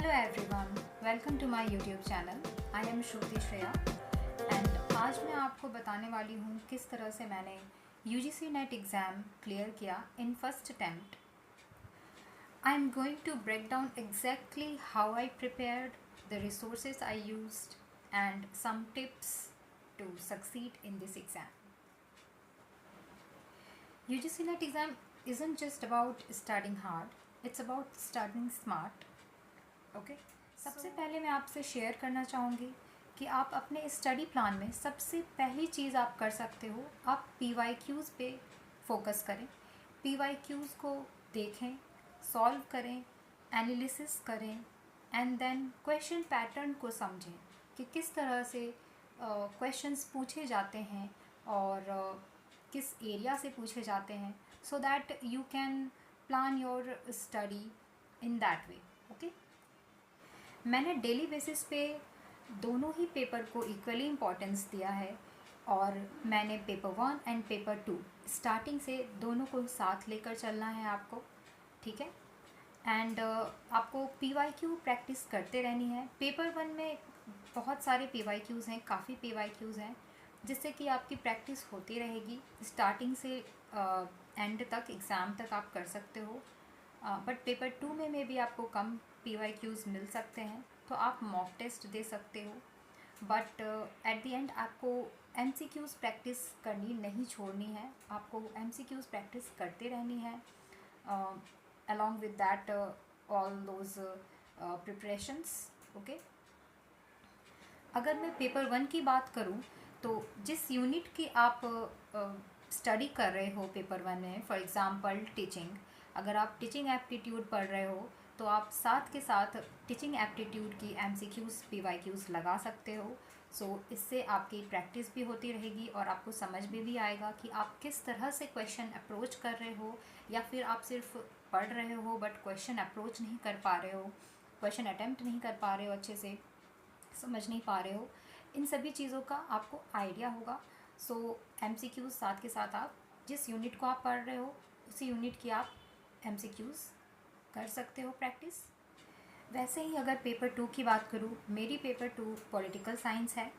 Hello everyone, welcome to my YouTube channel. I am Shruti Shreya and आज मैं आपको बताने वाली हूँ किस तरह से मैंने यूजीसी नेट एग्ज़ाम क्लियर किया in first attempt. I am going to break down exactly how I prepared, the resources I used and some tips to succeed in this exam. UGC NET exam isn't just about studying hard, it's about studying smart. Okay सबसे पहले मैं आपसे share करना चाहूँगी कि आप अपने study plan में सबसे पहली चीज़ आप कर सकते हो, आप PYQs पे फोकस करें। PYQs को देखें, सॉल्व करें, एनालिसिस करें एंड देन क्वेश्चन पैटर्न को समझें कि किस तरह से क्वेश्चंस पूछे जाते हैं और किस एरिया से पूछे जाते हैं, so that you can plan your study in that way. Okay, मैंने डेली बेसिस पे दोनों ही पेपर को इक्वली इम्पोर्टेंस दिया है और मैंने पेपर 1 एंड पेपर 2 स्टार्टिंग से दोनों को साथ लेकर चलना है आपको, ठीक है। एंड आपको PYQ प्रैक्टिस करते रहनी है। पेपर 1 में बहुत सारे PYQs हैं, काफ़ी PYQs हैं, जिससे कि आपकी प्रैक्टिस होती रहेगी। स्टार्टिंग से एंड तक, एग्ज़ाम तक आप कर सकते हो। बट पेपर 2 में भी आपको कम PYQs मिल सकते हैं, तो आप मॉक टेस्ट दे सकते हो। बट एट द एंड आपको MCQs प्रैक्टिस करनी नहीं छोड़नी है, आपको MCQs प्रैक्टिस करते रहनी है along with that all those preparations. Okay, अगर मैं पेपर 1 की बात करूं तो जिस यूनिट की आप स्टडी कर रहे हो पेपर 1 में, फॉर एग्ज़ाम्पल टीचिंग, अगर आप टीचिंग एप्टीट्यूड पढ़ रहे हो तो आप साथ के साथ टीचिंग एप्टीट्यूड की MCQs PYQs लगा सकते हो। सो इससे आपकी प्रैक्टिस भी होती रहेगी और आपको समझ में भी आएगा कि आप किस तरह से क्वेश्चन अप्रोच कर रहे हो, या फिर आप सिर्फ पढ़ रहे हो बट क्वेश्चन अप्रोच नहीं कर पा रहे हो, क्वेश्चन अटैम्प्ट नहीं कर पा रहे हो, अच्छे से समझ नहीं पा रहे हो। इन सभी चीज़ों का आपको आइडिया होगा। सो MCQs साथ के साथ आप जिस यूनिट को आप पढ़ रहे हो उसी यूनिट की आप MCQs कर सकते हो प्रैक्टिस। वैसे ही अगर पेपर 2 की बात करूँ, मेरी पेपर 2 पॉलिटिकल साइंस है।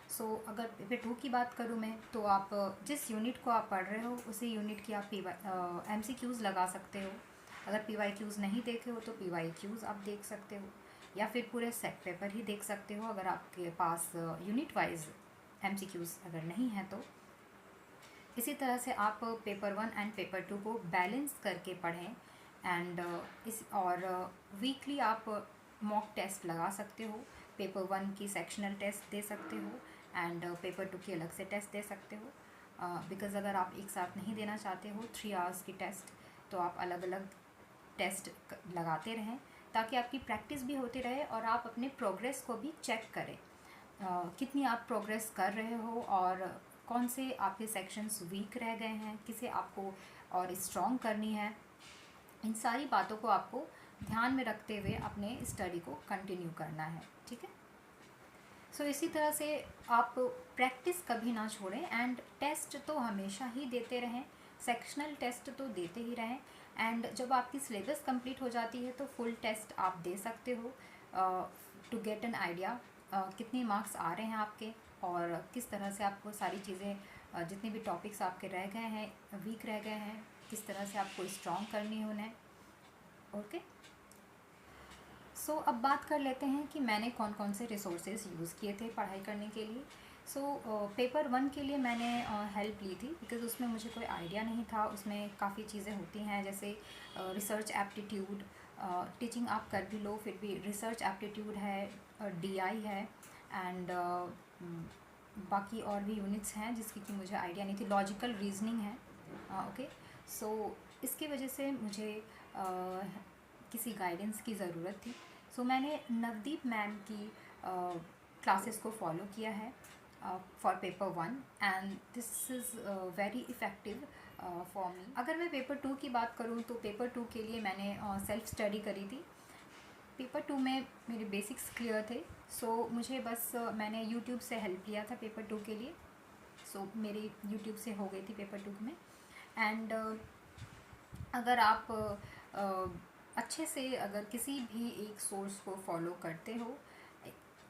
सो अगर पेपर 2 की बात करूँ मैं, तो आप जिस यूनिट को आप पढ़ रहे हो उसी यूनिट की आप MCQs लगा सकते हो। अगर PYQs नहीं देखे हो तो PYQs आप देख सकते हो, या फिर पूरे सेट पेपर ही देख सकते हो अगर आपके पास यूनिट वाइज MCQs अगर नहीं है तो। इसी तरह से आप पेपर 1 एंड पेपर 2 को बैलेंस करके पढ़ें एंड वीकली आप मॉक टेस्ट लगा सकते हो। पेपर 1 की सेक्शनल टेस्ट दे सकते हो एंड पेपर 2 की अलग से टेस्ट दे सकते हो। बिकॉज़ अगर आप एक साथ नहीं देना चाहते हो 3 आवर्स की टेस्ट, तो आप अलग अलग टेस्ट लगाते रहें ताकि आपकी प्रैक्टिस भी होती रहे और आप अपने प्रोग्रेस को भी चेक करें, कितनी आप प्रोग्रेस कर रहे हो और कौन से आपके सेक्शंस वीक रह गए हैं, किसे आपको और स्ट्रॉन्ग करनी है। इन सारी बातों को आपको ध्यान में रखते हुए अपने स्टडी को कंटिन्यू करना है, ठीक है। सो इसी तरह से आप प्रैक्टिस कभी ना छोड़ें एंड टेस्ट तो हमेशा ही देते रहें, सेक्शनल टेस्ट तो देते ही रहें। एंड जब आपकी सिलेबस कंप्लीट हो जाती है तो फुल टेस्ट आप दे सकते हो टू गेट एन आइडिया कितने मार्क्स आ रहे हैं आपके और किस तरह से आपको सारी चीज़ें जितने भी टॉपिक्स आपके रह गए हैं, वीक रह गए हैं, किस तरह से आपको स्ट्रॉन्ग करनी है उन्हें। ओके, सो अब बात कर लेते हैं कि मैंने कौन कौन से रिसोर्सेज यूज़ किए थे पढ़ाई करने के लिए। सो पेपर 1 के लिए मैंने हेल्प ली थी बिकॉज़ उसमें मुझे कोई आइडिया नहीं था। उसमें काफ़ी चीज़ें होती हैं जैसे रिसर्च एप्टीट्यूड, टीचिंग आप कर भी लो फिर भी रिसर्च एप्टीट्यूड है, DI है एंड बाकी और भी यूनिट्स हैं जिसकी कि मुझे आइडिया नहीं थी। लॉजिकल रीजनिंग है। ओके, सो इसकी वजह से मुझे किसी गाइडेंस की ज़रूरत थी। सो मैंने नवदीप मैम की क्लासेस को फॉलो किया है for paper 1 and this is very effective for me. अगर मैं पेपर 2 की बात करूँ तो पेपर 2 के लिए मैंने सेल्फ स्टडी करी थी। पेपर 2 में मेरे बेसिक्स क्लियर थे, सो मुझे बस मैंने यूट्यूब से हेल्प लिया था पेपर 2 के लिए। सो मेरी यूट्यूब से हो गई थी पेपर 2 में। एंड अगर आप अच्छे से अगर किसी भी एक सोर्स को फॉलो करते हो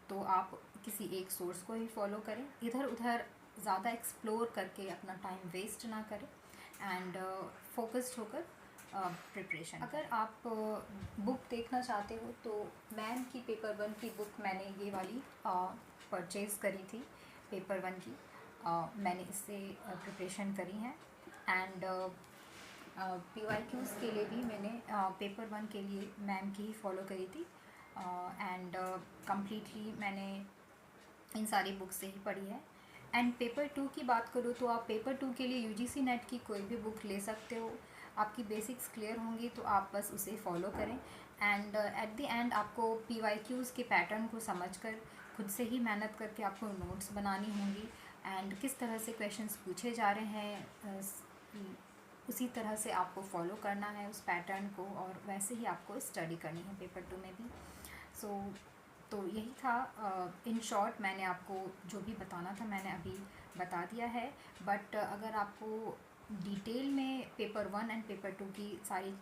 तो आप किसी एक सोर्स को ही फॉलो करें, इधर उधर ज़्यादा एक्सप्लोर करके अपना टाइम वेस्ट ना करें एंड फोकस्ड होकर प्रिपरेशन। अगर आप बुक देखना चाहते हो तो मैम की पेपर 1 की बुक मैंने ये वाली परचेज़ करी थी, पेपर 1 की। मैंने इससे प्रिपरेशन करी है एंड PYQs के लिए भी मैंने पेपर 1 के लिए मैम की ही फॉलो करी थी एंड कम्प्लीटली मैंने इन सारी बुक से ही पढ़ी है। एंड पेपर 2 की बात करूँ तो आप पेपर 2 के लिए UGC नेट की कोई भी बुक ले सकते हो, आपकी बेसिक्स क्लियर होंगी तो आप बस उसे फॉलो करें एंड एट द एंड आपको PYQs के पैटर्न को समझकर खुद से ही मेहनत करके आपको नोट्स बनानी होंगी एंड किस तरह से क्वेश्चंस पूछे जा रहे हैं उसी तरह से आपको फॉलो करना है उस पैटर्न को और वैसे ही आपको स्टडी करनी है पेपर 2 में भी। तो यही था इन शॉर्ट, मैंने आपको जो भी बताना था मैंने अभी बता दिया है। बट अगर आपको डिटेल में पेपर 1 एंड पेपर 2 की सारी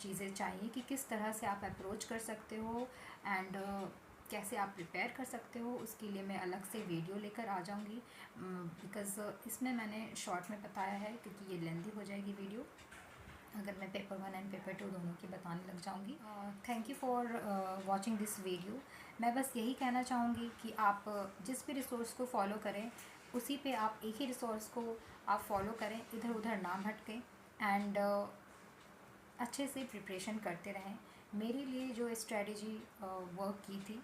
चीज़ें चाहिए कि किस तरह से आप अप्रोच कर सकते हो एंड कैसे आप प्रिपेयर कर सकते हो, उसके लिए मैं अलग से वीडियो लेकर आ जाऊंगी बिकॉज़ इसमें मैंने शॉर्ट में बताया है क्योंकि ये लेंदी हो जाएगी वीडियो अगर मैं पेपर 1 एंड पेपर 2 दोनों की बताने लग जाऊंगी। Thank you for watching this video. मैं बस यही कहना चाहूँगी कि आप जिस भी रिसोर्स को फॉलो करें उसी पे आप एक ही रिसोर्स को आप फॉलो करें, इधर उधर ना भटकें एंड अच्छे से प्रिपरेशन करते रहें। मेरे लिए जो स्ट्रेटजी वर्क की थी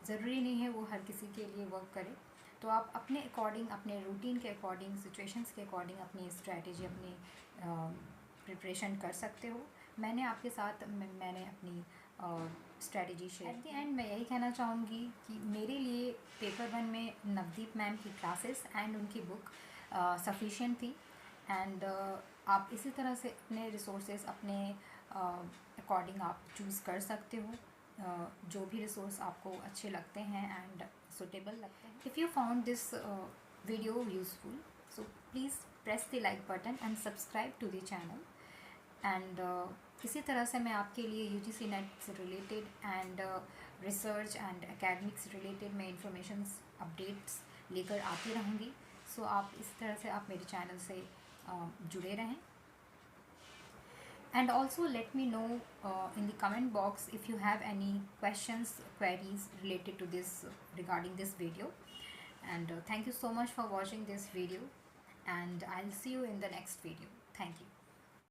ज़रूरी नहीं है वो हर किसी के लिए वर्क करे, तो आप अपने अकॉर्डिंग, अपने रूटीन के अकॉर्डिंग, सिचुएशंस के अकॉर्डिंग अपनी स्ट्रेटजी, अपनी प्रिपरेशन कर सकते हो। मैंने आपके साथ मैंने अपनी strategy share. At the end मैं यही कहना चाहूँगी कि मेरे लिए पेपर 1 में नवदीप मैम की क्लासेस एंड उनकी बुक सफिशिएंट थी एंड आप इसी तरह से अपने रिसोर्सेज अपने अकॉर्डिंग आप चूज़ कर सकते हो जो भी रिसोर्स आपको अच्छे लगते हैं एंड सुटेबल लगते हैं। If you found this video useful so please press the like button and subscribe to the channel and इसी तरह से मैं आपके लिए UGC नेट से related and research and academics related मैं इंफॉर्मेशंस अपडेट्स लेकर आती रहूँगी। सो आप इस तरह से आप मेरे चैनल से जुड़े रहें and also let me know in the comment box if you have any questions, queries related to this regarding this video and thank you so much for watching this video and I'll see you in the next video. Thank you.